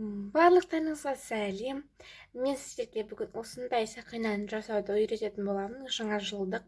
Барлықтарыңызға сәлем. Мен сіздерге бүгін осындай сақинаны жасауды үйрететін боламын, жаңа жылдық.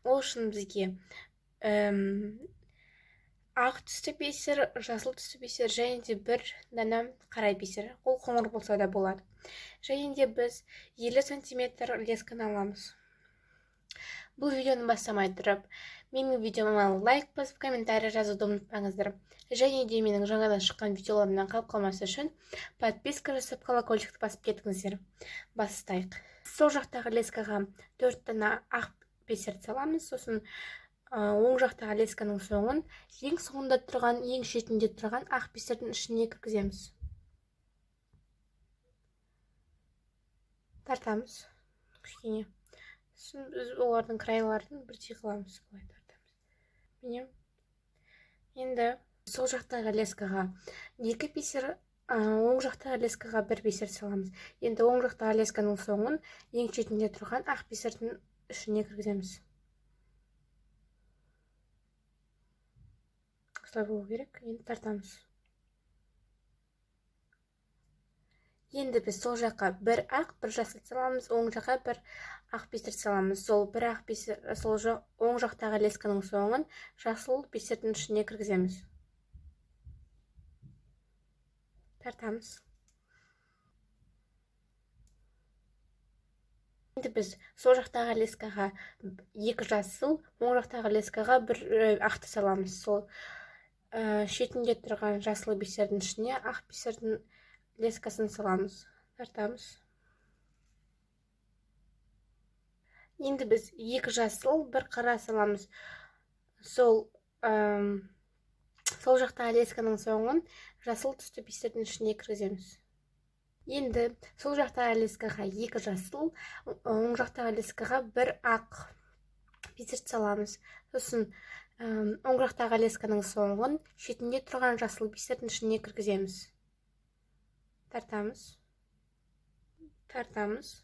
Ол үшін бізге ақ түсті бисер, жасыл түсті бисер және де бір дана қара бисер. Ол қоңыр болса да болады. Және де біз 50 сантиметр лесканы аламыз. Бұл видеоны бастамай тұрып, менің видеома лайк басып, комментарий жазуды ұмытпаңыздар. Және де менің жаңадан шыққан видеоларымнан қалып қалмас үшін подписка жасап, колокольчикті басып кетіңіздер. Бастайық. Сол жақтағы лескаға 4 дана ақ бисерді саламыз. Сосын оң жақтағы лесканың соңын ең соңында тұрған, ең шетінде тұрған ақ бисердің ішіне кіргіземіз. Тартамыз. Кішкене. Біз олардың крайларын бірдей қыламыз, солай тартамыз. Енді сол жақтағы лескаға 2 бисер, оң жақтағы лескаға 1 бисер саламыз. Енді оң жақтағы лесканың соңын ең шетінде тұрған ақ бисердің ішіне кіргіземіз. Осылай болу керек. Енді тартамыз. Енді біз сол жаққа 1 ақ, 1 жасыл саламыз, оң жаққа 1 ақ бисер саламыз. Сол 1 ақ бисер, оң жақтағы лесканың соңын жасыл бисердің ішіне кіргіземіз. Тартамыз. Енді біз сол жақтағы лескаға 2 жасыл, оң жақтағы лескаға 1 ақты саламыз. Сол шетінде тұрған жасыл бисердің ішіне ақ бисердің лескасын саламыз. Тартамыз. Енді біз 2 жасыл, 1 қара саламыз. Сол жақтағы лесканың соңын жасыл түсті бисердің ішіне кіргіземіз. Енді сол жақтағы лескаға 2 жасыл, оң жақтағы лескаға 1 ақ бисер саламыз. Сосын оң жақтағы лесканың соңын шетінде тұрған жасыл бисердің ішіне кіргіземіз. Тартамыз. Тартамыз.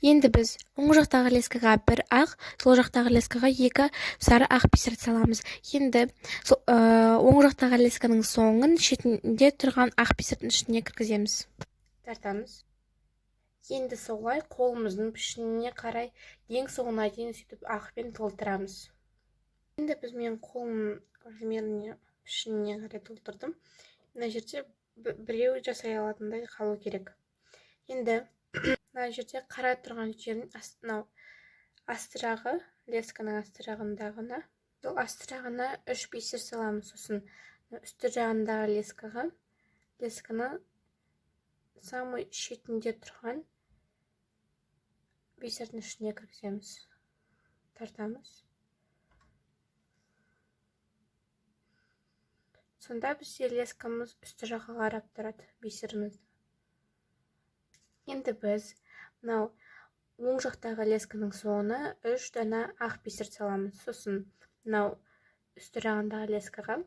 Енді біз оң жақтағы лескаға 1 ақ, сол жақтағы лескаға 2 сары ақ бисер саламыз. Енді оң жақтағы лесканың соңын шетінде тұрған ақ бисердің ішіне кіргіземіз. Тартамыз. Енді солай қолымыздың пішініне қарай ең соңына дейін сөйтіп ақпен толтырамыз. Енді біз мен қолым размеріне пішініне қарай толтырдым. Мына жерде біреу жасай алатындай қалу керек. Енді мына жерде қара тұрған жердің асты жағы, лесканың асты жағындағына, сол асты жағына 3 бисер саламыз. Сосын үсті жағындағы лесканы самый шетінде тұрған бисердің ішіне кіргіземіз. Тартамыз. Сонда бізде лескамыз үсті жаққа қарап тұрады бисерімізді. Енді біз оң жақтағы лесканың соңына 3 дана ақ бисер саламыз. Сосын үсті жағындағы лесканы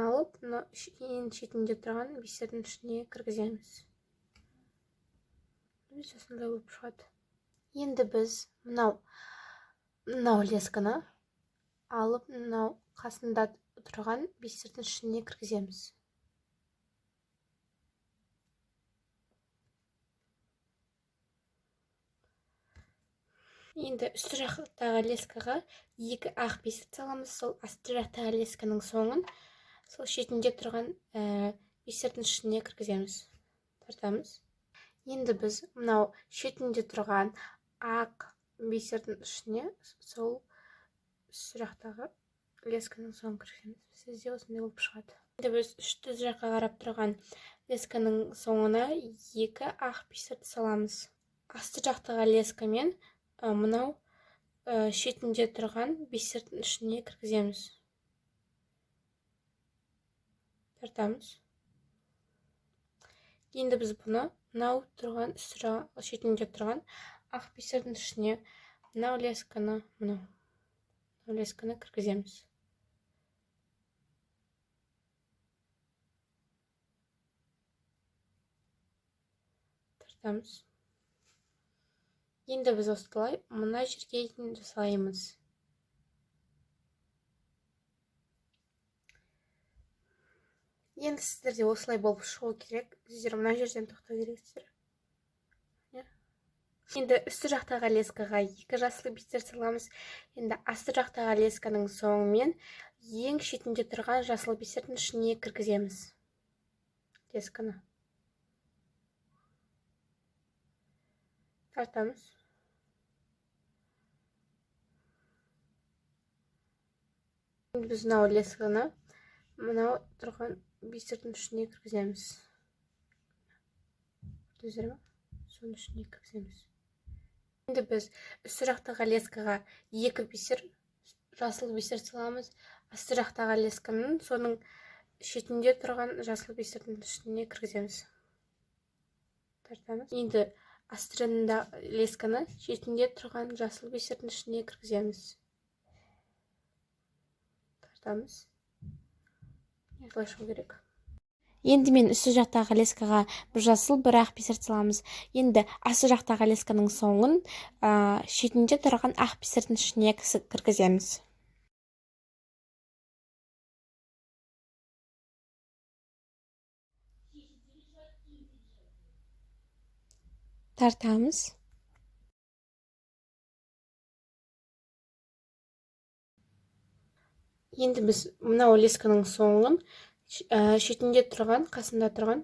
алып, ең шетінде тұрған бисердің ішіне кіргіземіз. Осындай болып шығады. Енді біз мынау лесканы алып, қасында тұрған бисердің ішіне кіргіземіз. Енді үсті жақтағы лескаға 2 ақ бисер саламыз. Сол асты жақтағы лесканың соңын сол шетінде тұрған бисердің ішіне кіргіземіз. Тартамыз. Енді біз шетінде тұрған ақ бисердің ішіне сол үсті жақтағы лесканың соңын кіргіземіз. Сізде осындай болып шығады. Енді біз үсті жаққа қарап тұрған лесканың соңына 2 ақ бисерді саламыз. Асты жақтағы лескамен шетінде тұрған бисердің ішіне кіргіземіз. Тартамыз. Енді біз бұны тұрған шетінде тұрған ақ бисердің ішіне лесканы кіргіземіз. Тартамыз. Енді біз осылай мына жерге дейін жасаймыз. Енді сіздерде осылай болып шығу керек. Сіздер мына жерден тоқтау керексіздер. Енді үсті жақтағы лескаға 2 жасыл бисер саламыз. Енді асты жақтағы лесканың соңымен ең шетінде тұрған жасыл бисердің ішіне кіргіземіз лесканы. Тартамыз. Енді біз мынау лесканы мынау тұрған бисердің ішіне кіргіземіз. Көрдіңіздер ме? Соның ішіне кіргіземіз. Енді біз үсті жақтағы лескаға 2 бисер жасыл бисер саламыз. Асты жақтағы лесканың соның шетінде тұрған жасыл бисердің ішіне кіргіземіз. Тартамыз. Енді астырында лесканы шетінде тұрған жасыл бисердің ішіне кіргіземіз. Тартамыз. Осылай шығу керек. Енді мен үсті жақтағы лескаға бір жасыл бір ақ бисер саламыз. Енді асты жақтағы лесканың соңын шетінде тұрған ақ бисердің ішіне кіргіземіз. Тартамыз. Енді біз мынау лесканың соңын шетінде тұрған, қасында тұрған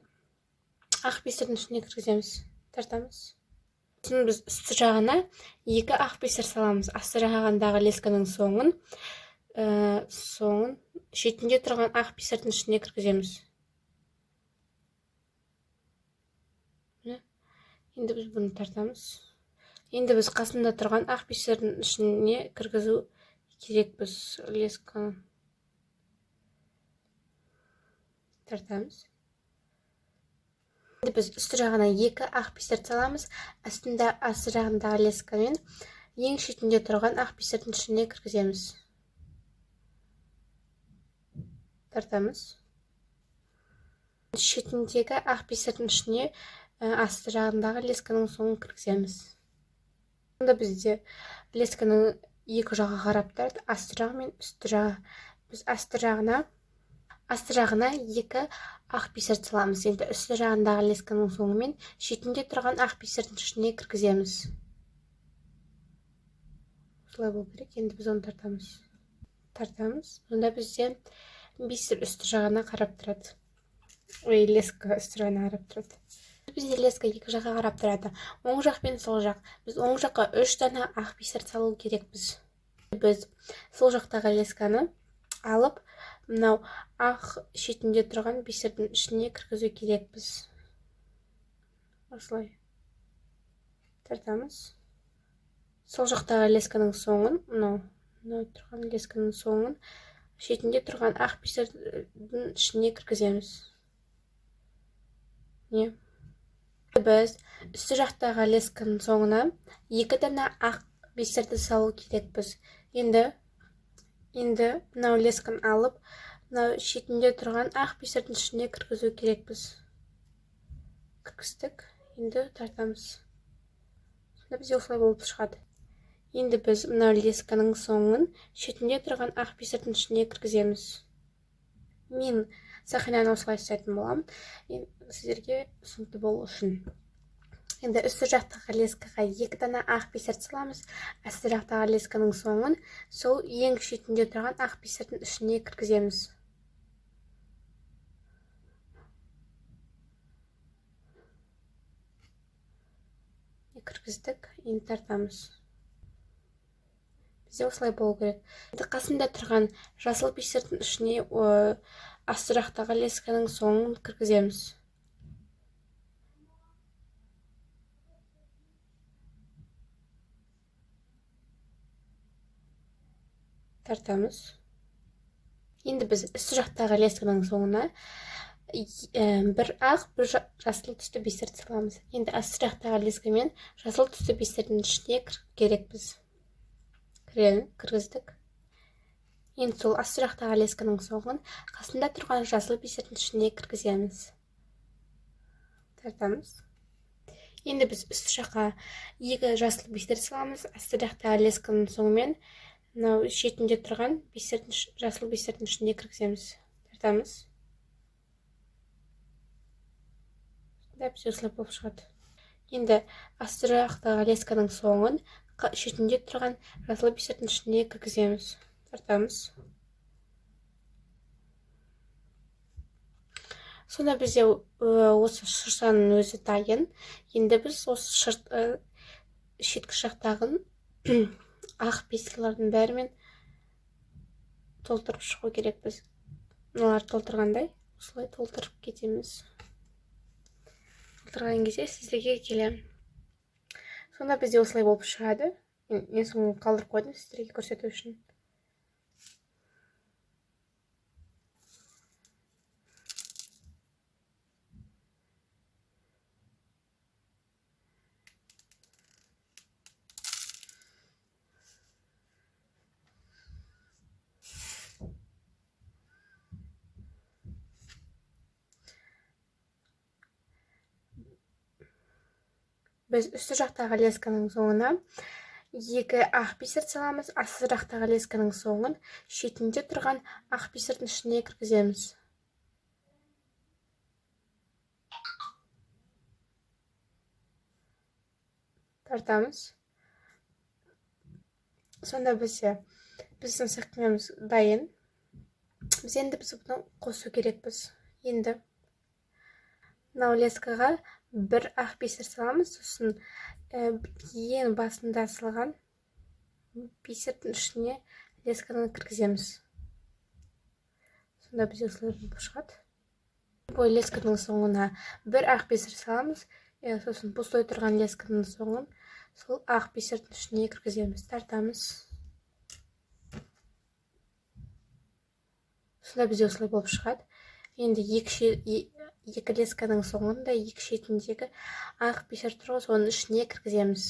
ақ бисердің ішіне кіргіземіз. Тартамыз. Сосын біз үсті жағына 2 ақ бисер саламыз. Асты жағындағы лесканың соңын шетінде тұрған ақ бисердің ішіне кіргіземіз. Енді біз бұны тартамыз. Енді біз қасында тұрған ақ бисердің ішіне кіргізу керекпіз лесканы. Тартамыз. Енді біз үсті жағына 2 ақ бисер саламыз. Асты жағындағы лескамен ең шетінде тұрған ақ бисердің ішіне кіргіземіз. Тартамыз. Шетіндегі ақ бисердің ішіне асты жағындағы лесканың соңын кіргіземіз. Онда бізде лесканың 2 жағы қарап тұрады, асты жағы мен үсті жағы. Біз асты жағына 2 ақ бисер саламыз. Енді үсті жағындағы лесканың соңымен шетінде тұрған ақ бисердің ішіне кіргіземіз. Осылай болу керек. Енді біз оны тартамыз. Онда бізде бисер үсті жағына қарап тұрады. Леска үсті жағына қарап тұрады. Бізде леска 2 жаққа қарап тұрады. Оң жақ пен сол жақ. Біз оң жаққа 3 дана ақ бисер салу керекпіз. Біз сол жақтағы лесканы алып, мынау ақ шетінде тұрған бисердің ішіне кіргізу керекпіз. Осылай. Тартамыз. Сол жақтағы лесканың соңын, мынау тұрған лесканың соңын шетінде тұрған ақ бисердің ішіне кіргіземіз. Біз үсті жақтағы лесканың соңына 2 дана ақ бисерді салу керекпіз. Енді мынау лесканы алып, мынау шетінде тұрған ақ бисердің ішіне кіргізу керекпіз. Кіргіздік. Енді тартамыз. Сонда бізде осылай болып шығады. Енді біз мынау лесканың соңын шетінде тұрған ақ бисердің ішіне кіргіземіз. Мен сақинаны осылай істейтін болам. Сіздерге түсінікті болу үшін. Енді үсті жақтағы лескаға 2 дана ақ бисер саламыз. Асты жақтағы лесканың соңын сол ең шетінде тұрған ақ бисердің ішіне кіргіземіз. Кіргіздік. Енді тартамыз. Бізде осылай болу керек. Енді қасында тұрған жасыл бисердің ішіне асты жақтағы лесканың соңын кіргіземіз. Тартамыз. Енді біз үсті жақтағы лесканың соңына бір ақ, бір жасыл түсті бисер саламыз. Енді асты жақтағы лескамен жасыл түсті бисердің ішіне керекпіз. Кіргіздік. Енді сол асты жақтағы лесканың соңын қасында тұрған жасыл бисердің ішіне кіргіземіз. Тартамыз. Енді біз үсті жаққа 2 жасыл бисер саламыз. Асты жақтағы лесканың соңымен мынау шетінде тұрған жасыл бисердің ішіне кіргіземіз. Тартамыз. Дәп осылай болып шығады. Енді астыр жақтағы лесканың соңын шетінде тұрған жасыл бисердің ішіне кіргіземіз. Тартамыз. Сонда бізде осы шыршаның өзі дайын. Енді біз осы шеткі жақтағын ақ петелькалардың бәрімен толтырып шығу керекпіз. Мыналар толтырғандай, осылай толтырып кетеміз. Толтырған кезде сіздерге келем. Сонда бізде осылай болып шығады. Мен соңын қалдырып қойдым сіздерге көрсету үшін. Біз үсті жақтағы лесканың соңына екі ақ бисер саламыз, асты жақтағы лесканың соңын шетінде тұрған ақ бисердің ішіне кіргіземіз. Тартамыз. Сонда біздің сақинамыз дайын. Біз бұны қосу керекпіз. Енді мынау лескаға бір ақ бисер саламыз, сосын ең басында салған бисердің ішіне лесканы кіргіземіз. Сонда бізде осылай болып шығады. Бұл лесканың соңына бір ақ бисер саламыз, сосын пустой тұрған лесканың соңын сол ақ бисердің ішіне кіргіземіз. Тартамыз. Сонда бізде осылай болып шығады. Енді екі лесканың соңында екі шетіндегі ақ бисер тұрған соның ішіне кіргіземіз.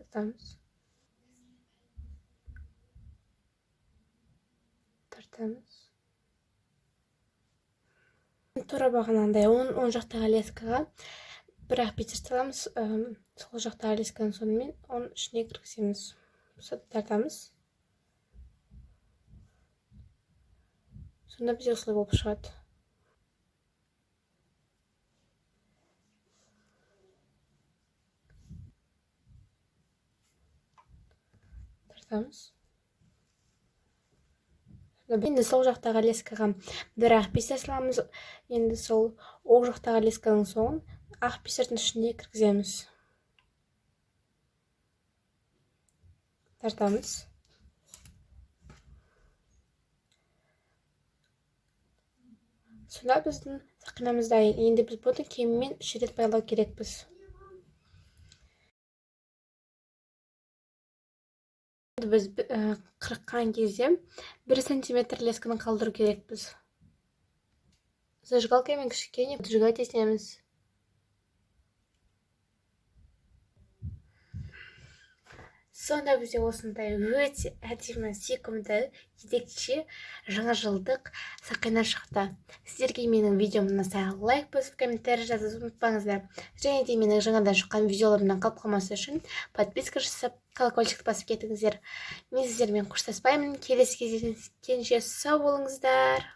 Тартамыз. Тура бағанағыдай оң жақтағы лескаға бір ақ бисер саламыз, сол жақтағы лесканың соңымен оның ішіне кіргіземіз. Тартамыз. Сонда бізде осылай болып шығады. Тартамыз. Енді сол жақтағы лескаға бір ақ бисер саламыз. Енді сол оң жақтағы лесканың соңын ақ бисердің ішіне кіргіземіз. Тартамыз. Сонда біздің сақинамыз дайын. Енді біз бұны кемімен 3 рет байлау керекпіз. Біз қырыққан кезде 1 сантиметр лесканы қалдыру керекпіз. Зажигалкамен кішкене поджигать етеміз. Сонда бізде осындай өте әдемі, сүйкімді, ерекше жаңа жылдық сақина шықты. Сіздерге менің видеом ұнаса лайк басып, комментарий жазуды ұмытпаңыздар. Және де менің жаңадан шыққан видеоларымнан қалып қалмасы үшін подписка жасап, колокольчикті басып кетіңіздер. Мен сіздермен қоштаспаймын. Келесі кездескенше сау болыңыздар.